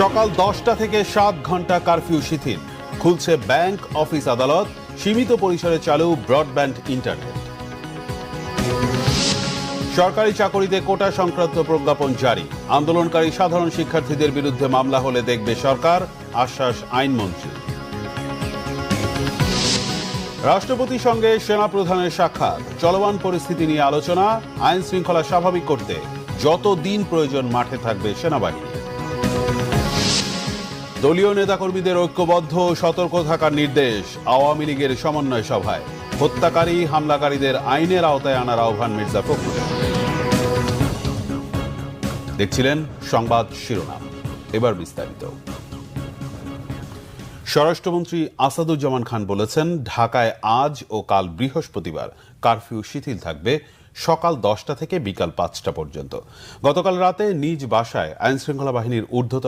সকাল 10টা থেকে 7 ঘন্টা কারফিউ শিথিল, খুলছে ব্যাংক, অফিস, আদালত, সীমিত পরিসরে চালু ব্রডব্যান্ড ইন্টারনেট। সরকারি চাকরিতে কোটা সংক্রান্ত প্রজ্ঞাপন জারি, আন্দোলনকারী সাধারণ শিক্ষার্থীদের বিরুদ্ধে মামলা হলে দেখবে সরকার, আশ্বাস আইনমন্ত্রী। রাষ্ট্রপতির সঙ্গে সেনাপ্রধানের সাক্ষাৎ, চলমান পরিস্থিতি নিয়ে আলোচনা, আইন শৃঙ্খলা স্বাভাবিক করতে যত দিন প্রয়োজন মাঠে থাকবে সেনাবাহিনী। দলীয় নেতাকর্মীদের ঐক্যবদ্ধ ও সতর্ক থাকার নির্দেশ আওয়ামী লীগের সমন্বয় সভায়, হত্যাকারী হামলাকারীদের আইনের আওতায় আনার আহ্বান মির্জা ফখরুলের। দেখছিলেন সংবাদ শিরোনাম, এবার বিস্তারিত। স্বরাষ্ট্রমন্ত্রী আসাদুজ্জামান খান বলেছেন, ঢাকায় আজ ও কাল বৃহস্পতিবার কারফিউ শিথিল থাকবে সকাল 10টা থেকে বিকাল 5টা পর্যন্ত। গতকাল রাতে নিজ বাসায় আইনশৃঙ্খলা বাহিনীর ঊর্ধ্বতন